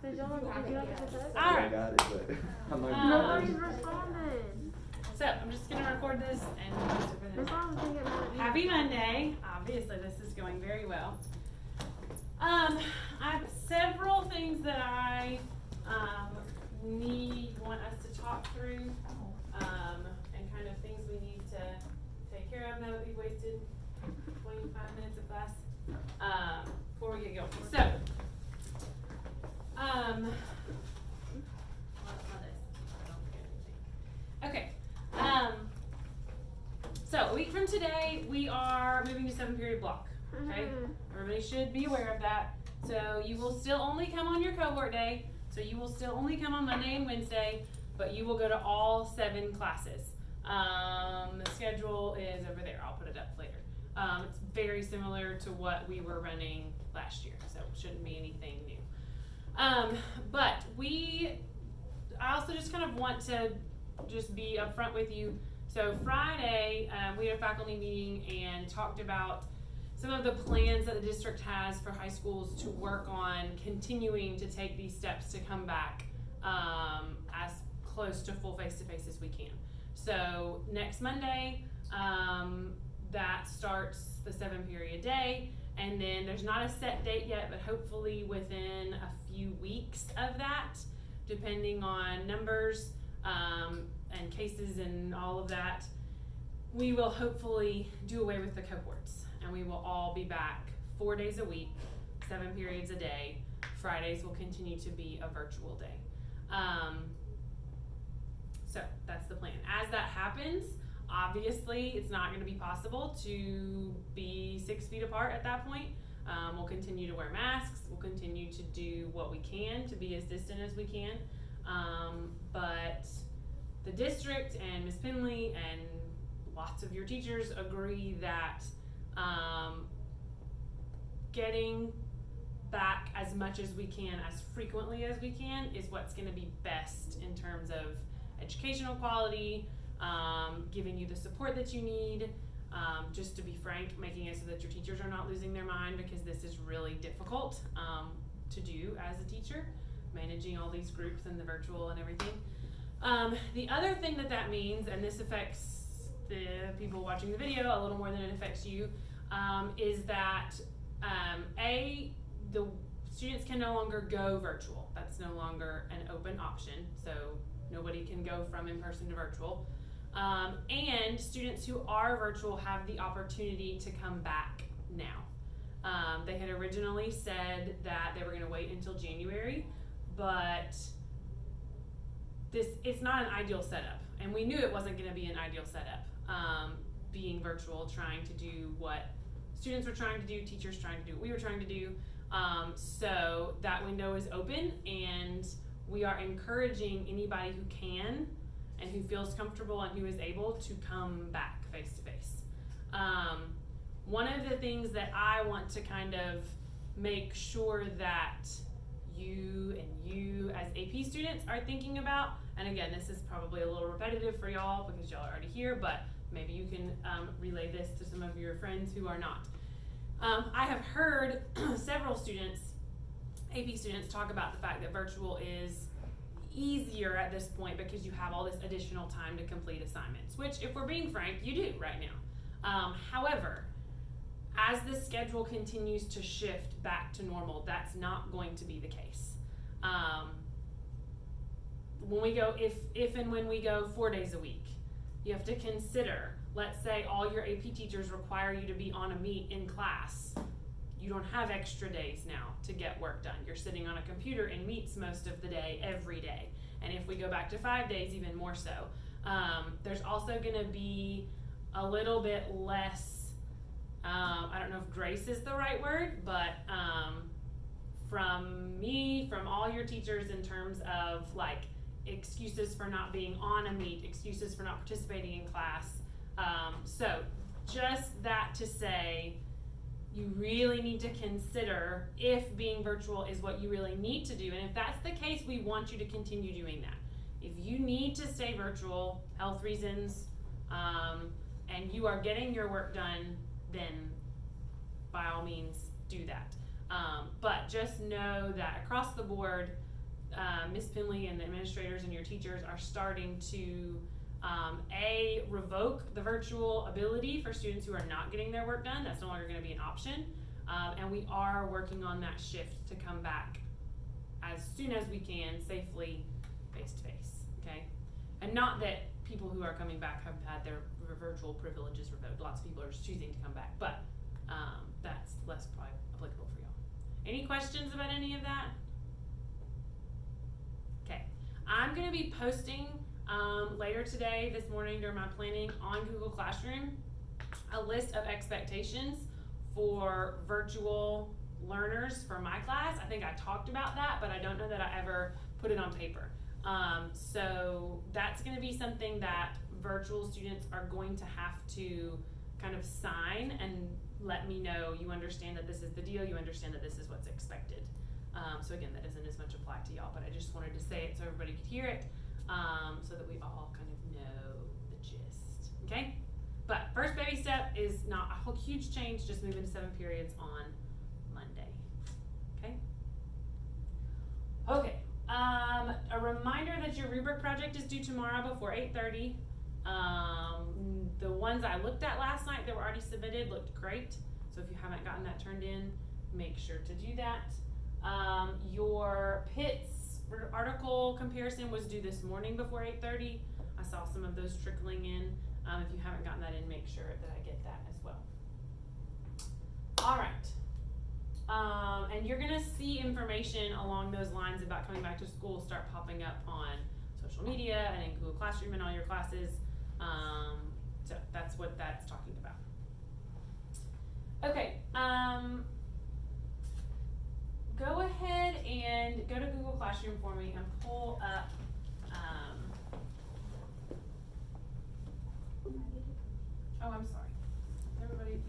Did y'all get the text? All right. I got it, but I'm not Nobody's responded. So I'm just gonna record this and post it for Miss the Allen's gonna get mad at me. Happy Monday. Obviously this is going very well. I have several things that I want us to talk through, and kind of things we need to take care of now that we've wasted 25 minutes of class, before we get going. So, okay. So a week from today, we are moving to 7-period block. Okay, everybody should be aware of that. So you will still only come on your cohort day. So you will still only come on Monday and Wednesday, but you will go to all 7 classes. The schedule is over there. I'll put it up later. It's very similar to what we were running last year, so it shouldn't be anything new. But I also just kind of want to just be upfront with you. So Friday, we had a faculty meeting and talked about some of the plans that the district has for high schools to work on continuing to take these steps to come back as close to full face-to-face as we can. So next Monday, that starts the 7-period day, and then there's not a set date yet, but hopefully within a few weeks of that, depending on numbers and cases and all of that, we will hopefully do away with the cohorts. And we will all be back 4 days a week, 7 periods a day. Fridays will continue to be a virtual day. So that's the plan. As that happens, obviously it's not going to be possible to be 6 feet apart at that point. We'll continue to wear masks. We'll continue to do what we can to be as distant as we can. But the district and Ms. Penley and lots of your teachers agree that getting back as much as we can, as frequently as we can, is what's going to be best in terms of educational quality, giving you the support that you need, just to be frank, making it so that your teachers are not losing their mind, because this is really difficult to do as a teacher, managing all these groups and the virtual and everything. The other thing that means, and this affects the people watching the video a little more than it affects you, is that the students can no longer go virtual. That's no longer an open option, so nobody can go from in-person to virtual. And students who are virtual have the opportunity to come back now. They had originally said that they were going to wait until January, but it's not an ideal setup, and we knew it wasn't going to be an ideal setup. Being virtual, trying to do what students were trying to do, teachers trying to do what we were trying to do. So that window is open, and we are encouraging anybody who can and who feels comfortable and who is able to come back face to face. One of the things that I want to kind of make sure that you as AP students are thinking about, and again, this is probably a little repetitive for y'all because y'all are already here, but maybe you can relay this to some of your friends who are not. I have heard several students, AP students, talk about the fact that virtual is easier at this point because you have all this additional time to complete assignments, which, if we're being frank, you do right now. However, as the schedule continues to shift back to normal, that's not going to be the case. When we go, if and when we go 4 days a week, you have to consider, let's say all your AP teachers require you to be on a meet in class. You don't have extra days now to get work done. You're sitting on a computer in meets most of the day, every day. And if we go back to 5 days, even more so. There's also gonna be a little bit less, I don't know if grace is the right word, but from me, from all your teachers, in terms of like excuses for not being on a meet, excuses for not participating in class. So just that to say, you really need to consider if being virtual is what you really need to do. And if that's the case, we want you to continue doing that. If you need to stay virtual, health reasons, and you are getting your work done, then by all means do that. But just know that across the board, Ms. Finley and the administrators and your teachers are starting to revoke the virtual ability for students who are not getting their work done. That's no longer going to be an option. And we are working on that shift to come back as soon as we can safely face to face, okay? And not that people who are coming back have had their virtual privileges revoked. Lots of people are just choosing to come back, but that's less probably applicable for y'all. Any questions about any of that? Okay, I'm gonna be posting later today, this morning during my planning on Google Classroom, a list of expectations for virtual learners for my class. I think I talked about that, but I don't know that I ever put it on paper. So that's gonna be something that virtual students are going to have to kind of sign and let me know you understand that this is the deal, you understand that this is what's expected. So again, that doesn't as much apply to y'all, but I just wanted to say it so everybody could hear it, so that we all kind of know the gist, okay? But first baby step is not a whole huge change, just moving to 7 periods on Monday, okay? Okay, a reminder that your rubric project is due tomorrow before 8:30. The ones I looked at last night that were already submitted looked great, so if you haven't gotten that turned in, make sure to do that. Your PITS article comparison was due this morning before 8:30. I saw some of those trickling in. If you haven't gotten that in, make sure that I get that as well. All right. And you're gonna see information along those lines about coming back to school start popping up on social media and in Google Classroom and all your classes. So that's what that's talking about. Okay, go ahead and go to Google Classroom for me and pull up, oh, I'm sorry. Everybody,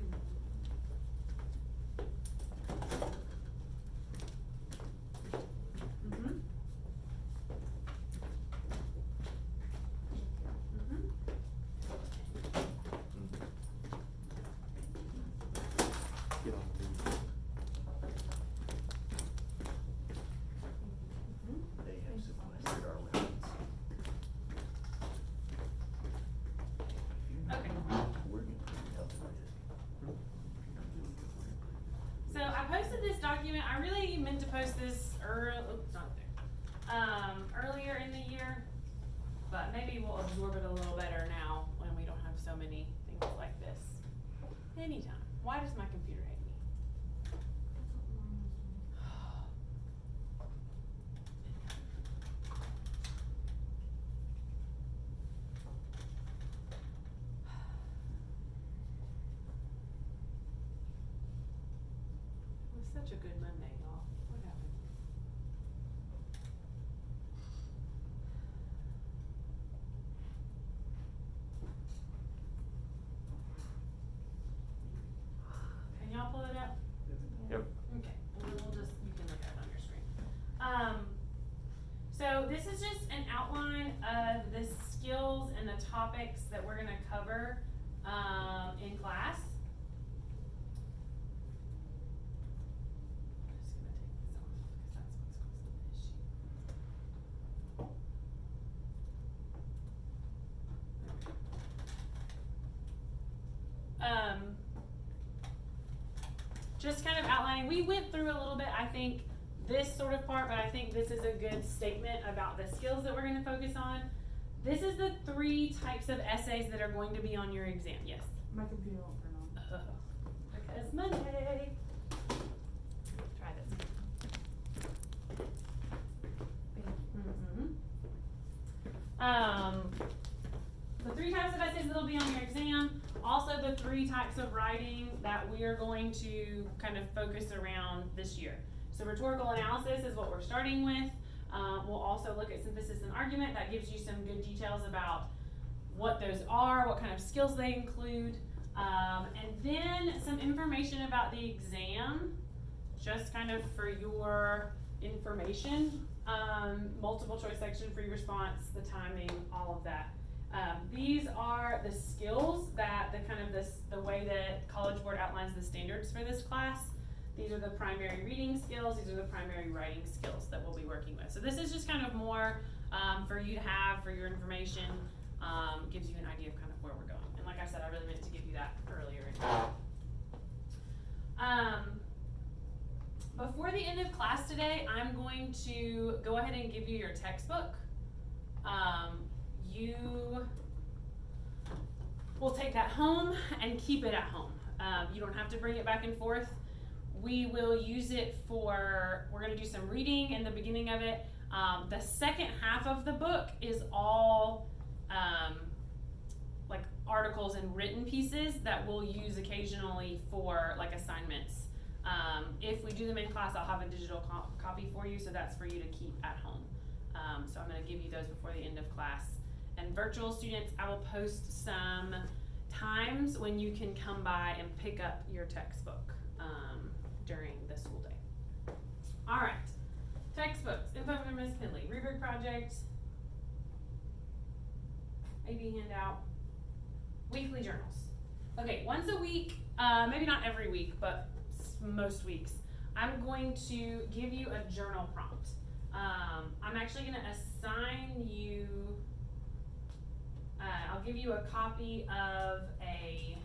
I really meant to post this earlier in the year, but maybe we'll absorb it a little better now when we don't have so many things like this. Anytime. Why does my computer hate me? It was such a good Monday, y'all. What happened? Can y'all pull it up? Yep. Okay, and then we'll just, you can look at it on your screen. So this is just an outline of the skills and the topics that we're gonna cover in class. I'm just gonna take this off because that's what's causing the issue. Just kind of outlining, we went through a little bit, I think, this sort of part, but I think this is a good statement about the skills that we're going to focus on. This is the 3 types of essays that are going to be on your exam. Yes? My computer won't turn on. Because Monday. Try this. The 3 types of essays that'll be on your exam. Also the 3 types of writing that we are going to kind of focus around this year. So rhetorical analysis is what we're starting with. We'll also look at synthesis and argument. That gives you some good details about what those are, what kind of skills they include. And then some information about the exam, just kind of for your information. Multiple choice section for your response, the timing, all of that. These are the skills that the way that College Board outlines the standards for this class. These are the primary reading skills. These are the primary writing skills that we'll be working with. So this is just kind of more for you to have for your information. Gives you an idea of kind of where we're going. And like I said, I really meant to give you that earlier. Before the end of class today, I'm going to go ahead and give you your textbook. You will take that home and keep it at home. You don't have to bring it back and forth. We will use it for, we're going to do some reading in the beginning of it. The second half of the book is all like articles and written pieces that we'll use occasionally for like assignments. If we do them in class, I'll have a digital copy for you, so that's for you to keep at home. So I'm going to give you those before the end of class. And virtual students, I will post some times when you can come by and pick up your textbook during the school day. All right, textbooks, info from Ms. Pinley, rubric project, AP handout, weekly journals. Okay, once a week, maybe not every week, but most weeks, I'm going to give you a journal prompt. I'm actually going to assign you, I'll give you a copy of a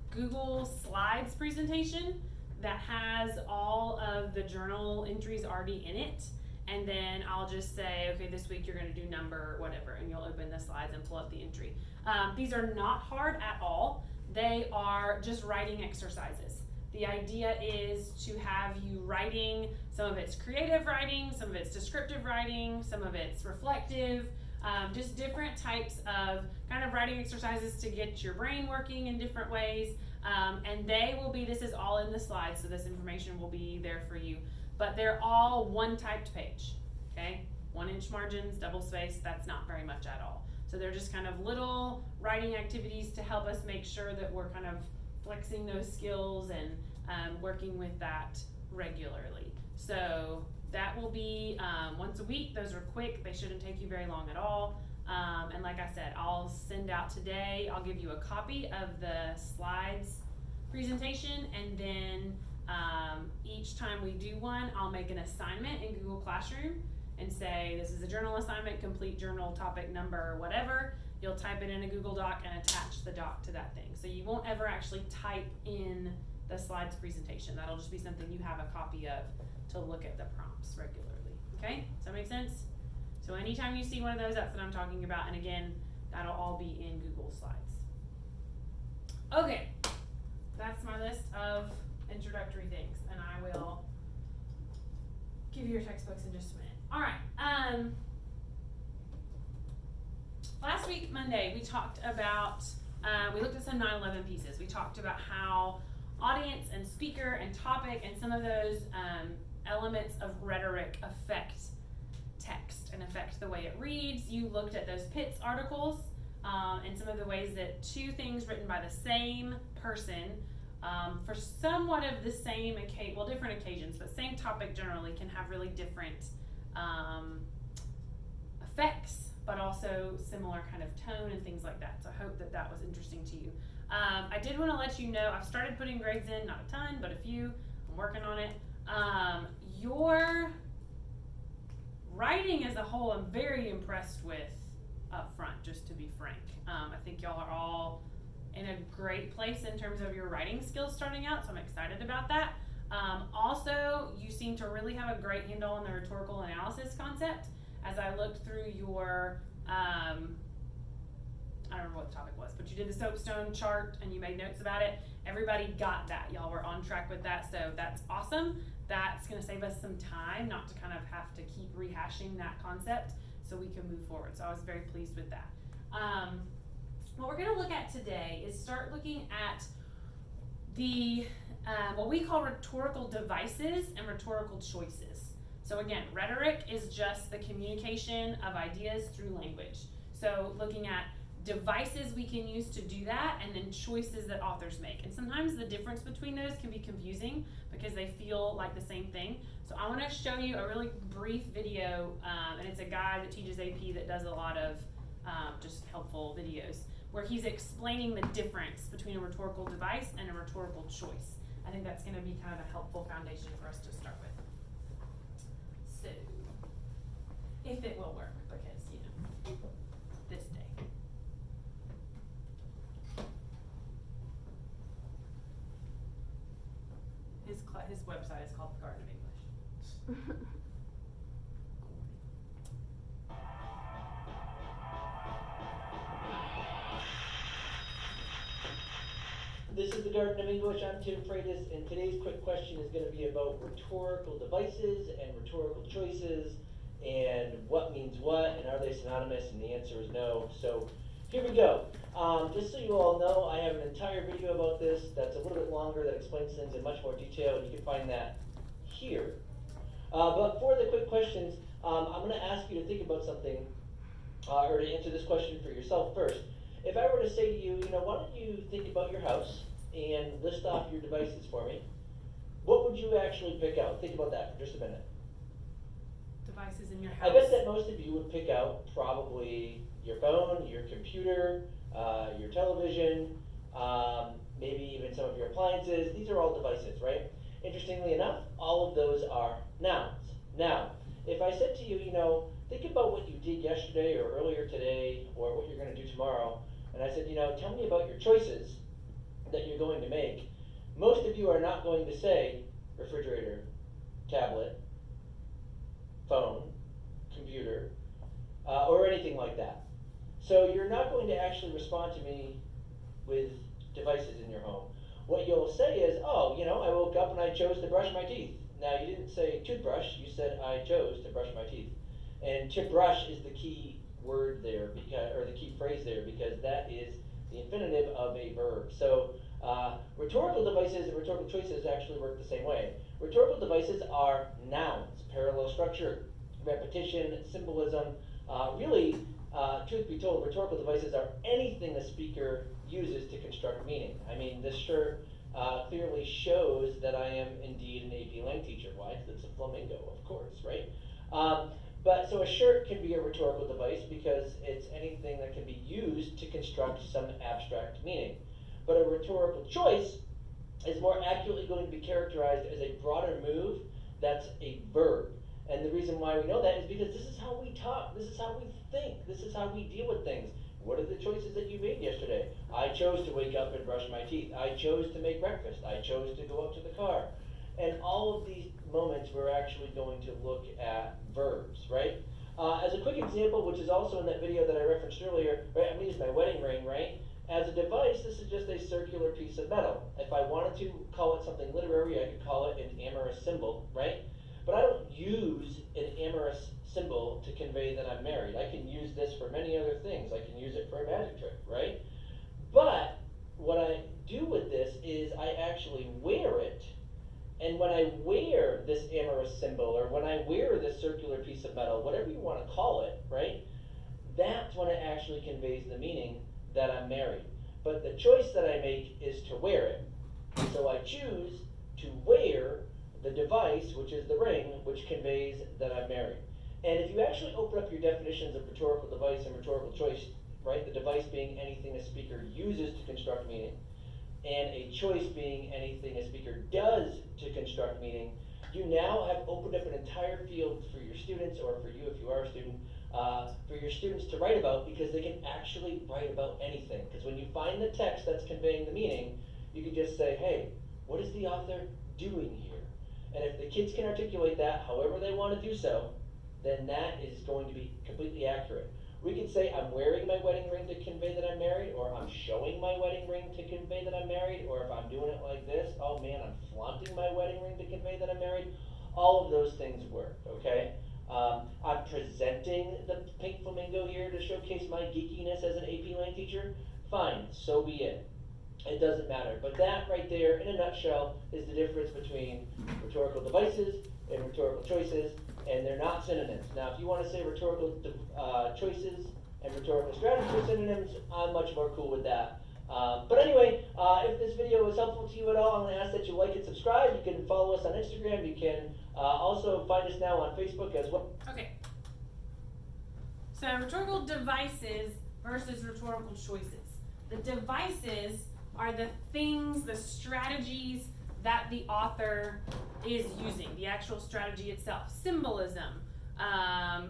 Google Slides presentation that has all of the journal entries already in it. And then I'll just say, okay, this week you're going to do number whatever, and you'll open the slides and pull up the entry. These are not hard at all. They are just writing exercises. The idea is to have you writing, some of it's creative writing, some of it's descriptive writing, some of it's reflective, just different types of kind of writing exercises to get your brain working in different ways. And they will be, this is all in the slides, so this information will be there for you. But they're all one typed page, okay? 1-inch margins, double space, that's not very much at all. So they're just kind of little writing activities to help us make sure that we're kind of flexing those skills and working with that regularly. So that will be once a week. Those are quick. They shouldn't take you very long at all. And like I said, I'll send out today, I'll give you a copy of the slides presentation, and then each time we do one, I'll make an assignment in Google Classroom and say, this is a journal assignment, complete journal topic number, whatever. You'll type it in a Google Doc and attach the doc to that thing. So you won't ever actually type in the slides presentation. That'll just be something you have a copy of to look at the prompts regularly. Okay, does that make sense? So anytime you see one of those, that's what I'm talking about. And again, that'll all be in Google Slides. Okay, that's my list of introductory things, and I will give you your textbooks in just a minute. All right. Last week, Monday, we talked about, we looked at some 9/11 pieces. We talked about how audience and speaker and topic and some of those elements of rhetoric affect text and affect the way it reads. You looked at those Pitts articles and some of the ways that two things written by the same person for somewhat of the same well, different occasions, but same topic generally, can have really different effects, but also similar kind of tone and things like that. So I hope that that was interesting to you. I did want to let you know, I've started putting grades in, not a ton, but a few. I'm working on it. Your writing as a whole, I'm very impressed with up front, just to be frank. I think y'all are all in a great place in terms of your writing skills starting out, so I'm excited about that. Also, you seem to really have a great handle on the rhetorical analysis concept. As I looked through your, I don't remember what the topic was, but you did the soapstone chart and you made notes about it. Everybody got that. Y'all were on track with that, so that's awesome. That's going to save us some time not to kind of have to keep rehashing that concept so we can move forward. So I was very pleased with that. What we're going to look at today is start looking at the what we call rhetorical devices and rhetorical choices. So again, rhetoric is just the communication of ideas through language. So looking at devices we can use to do that, and then choices that authors make. And sometimes the difference between those can be confusing because they feel like the same thing. So I want to show you a really brief video, and it's a guy that teaches AP that does a lot of just helpful videos, where he's explaining the difference between a rhetorical device and a rhetorical choice. I think that's gonna be kind of a helpful foundation for us to start with. So, if it will work, because, you know, this day. His website is called the Garden of English. This is the Garden of English. I'm Tim Freitas, and today's quick question is going to be about rhetorical devices and rhetorical choices, and what means what, and are they synonymous, and the answer is no. So here we go. Just so you all know, I have an entire video about this that's a little bit longer, that explains things in much more detail, and you can find that here. But for the quick questions, I'm going to ask you to think about something, or to answer this question for yourself first. If I were to say to you, why don't you think about your house and list off your devices for me, what would you actually pick out? Think about that for just a minute. Devices in your house. I bet that most of you would pick out probably your phone, your computer, your television, maybe even some of your appliances. These are all devices, right? Interestingly enough, all of those are nouns. Now, if I said to you, think about what you did yesterday or earlier today, or what you're going to do tomorrow, and I said, tell me about your choices that you're going to make, most of you are not going to say refrigerator, tablet, phone, computer, or anything like that. So you're not going to actually respond to me with devices in your home. What you'll say is, oh, I woke up and I chose to brush my teeth. Now, you didn't say toothbrush, you said I chose to brush my teeth. And to brush is the key word there, or the key phrase there, because that is the infinitive of a verb. So rhetorical devices and rhetorical choices actually work the same way. Rhetorical devices are nouns, parallel structure, repetition, symbolism. Really, truth be told, rhetorical devices are anything a speaker uses to construct meaning. I mean, this shirt clearly shows that I am indeed an APLang teacher. Why? Because it's a flamingo, of course, right? But so a shirt can be a rhetorical device because it's anything that can be used to construct some abstract meaning. But a rhetorical choice is more accurately going to be characterized as a broader move that's a verb. And the reason why we know that is because this is how we talk, this is how we think, this is how we deal with things. What are the choices that you made yesterday? I chose to wake up and brush my teeth. I chose to make breakfast. I chose to go out to the car. And all of these moments we're actually going to look at verbs, right? As a quick example, which is also in that video that I referenced earlier, right? I'm going to use my wedding ring, right? As a device, this is just a circular piece of metal. If I wanted to call it something literary, I could call it an amorous symbol, right? But I don't use an amorous symbol to convey that I'm married. I can use this for many other things. I can use it for a magic trick, right? But what I do with this is I actually wear it. And when I wear this amorous symbol, or when I wear this circular piece of metal, whatever you want to call it, right? That's when it actually conveys the meaning that I'm married. But the choice that I make is to wear it. So I choose to wear the device, which is the ring, which conveys that I'm married. And if you actually open up your definitions of rhetorical device and rhetorical choice, right? The device being anything a speaker uses to construct meaning, and a choice being anything a speaker does to construct meaning, you now have opened up an entire field for your students, or for you if you are a student, for your students to write about, because they can actually write about anything. Because when you find the text that's conveying the meaning, you can just say, hey, what is the author doing here? And if the kids can articulate that however they want to do so, then that is going to be completely accurate. We could say I'm wearing my wedding ring to convey that I'm married, or I'm showing my wedding ring to convey that I'm married, or if I'm doing it like this, oh man, I'm flaunting my wedding ring to convey that I'm married. All of those things work, okay? I'm presenting the pink flamingo here to showcase my geekiness as an APLang teacher. Fine, so be it. It doesn't matter. But that right there, in a nutshell, is the difference between rhetorical devices and rhetorical choices, and they're not synonyms. Now, if you want to say rhetorical choices and rhetorical strategies are synonyms, I'm much more cool with that. But anyway, if this video was helpful to you at all, I'm going to ask that you like and subscribe. You can follow us on Instagram. You can also find us now on Facebook as well. Okay. So rhetorical devices versus rhetorical choices. The devices are the things, the strategies, that the author is using, the actual strategy itself. Symbolism,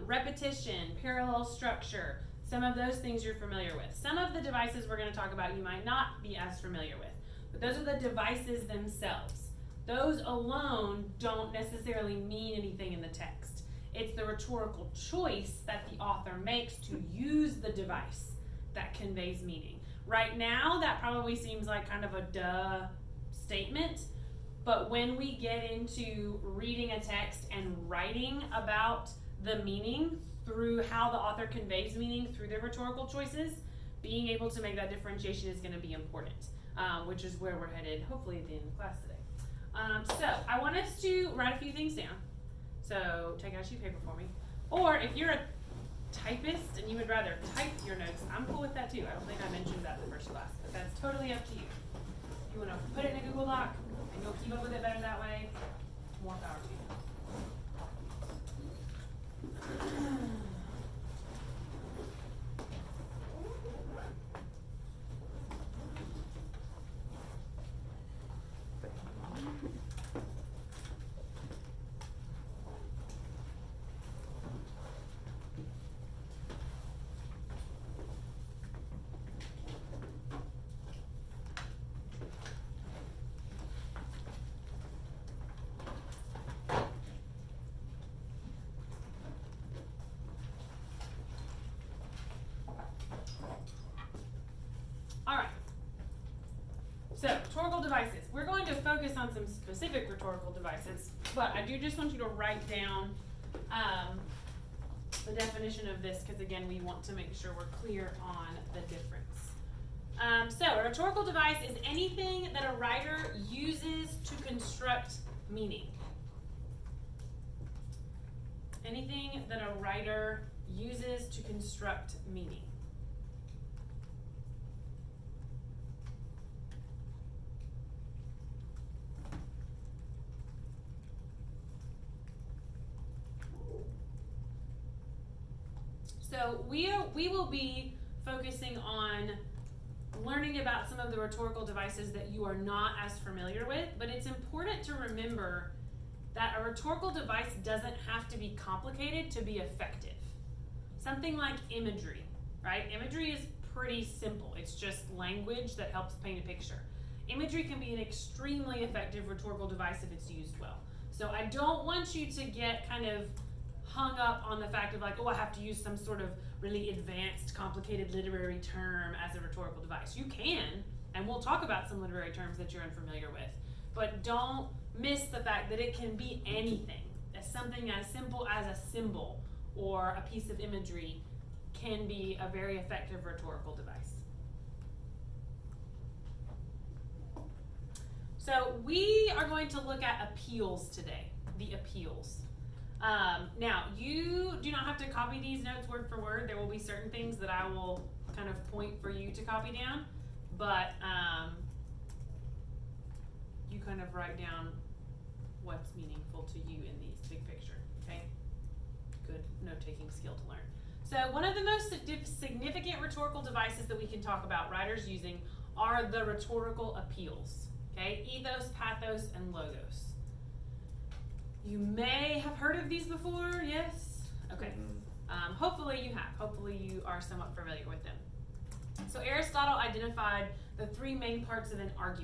repetition, parallel structure, some of those things you're familiar with. Some of the devices we're going to talk about you might not be as familiar with, but those are the devices themselves. Those alone don't necessarily mean anything in the text. It's the rhetorical choice that the author makes to use the device that conveys meaning. Right now, that probably seems like kind of a duh statement, but when we get into reading a text and writing about the meaning through how the author conveys meaning through their rhetorical choices, being able to make that differentiation is going to be important, which is where we're headed hopefully at the end of class today. So I want us to write a few things down. So take out a sheet of paper for me. Or if you're a typist and you would rather type your notes, I'm cool with that too. I don't think I mentioned that in the first class, but that's totally up to you. If you want to put it in a Google Doc and you'll keep up with it better that way, more power to you. So, rhetorical devices. We're going to focus on some specific rhetorical devices, but I do just want you to write down the definition of this, because again, we want to make sure we're clear on the difference. So, a rhetorical device is anything that a writer uses to construct meaning. Anything that a writer uses to construct meaning. So we will be focusing on learning about some of the rhetorical devices that you are not as familiar with, but it's important to remember that a rhetorical device doesn't have to be complicated to be effective. Something like imagery, right? Imagery is pretty simple. It's just language that helps paint a picture. Imagery can be an extremely effective rhetorical device if it's used well. So I don't want you to get kind of hung up on the fact of like, oh, I have to use some sort of really advanced, complicated literary term as a rhetorical device. You can, and we'll talk about some literary terms that you're unfamiliar with, but don't miss the fact that it can be anything. As something as simple as a symbol or a piece of imagery can be a very effective rhetorical device. So we are going to look at appeals today, the appeals. Now, you do not have to copy these notes word for word. There will be certain things that I will kind of point for you to copy down, but you kind of write down what's meaningful to you in these big picture, okay? Good note-taking skill to learn. So one of the most significant rhetorical devices that we can talk about writers using are the rhetorical appeals, okay? Ethos, pathos, and logos. You may have heard of these before, yes? Okay. Hopefully you have. Hopefully you are somewhat familiar with them. So Aristotle identified the three main parts of an argument.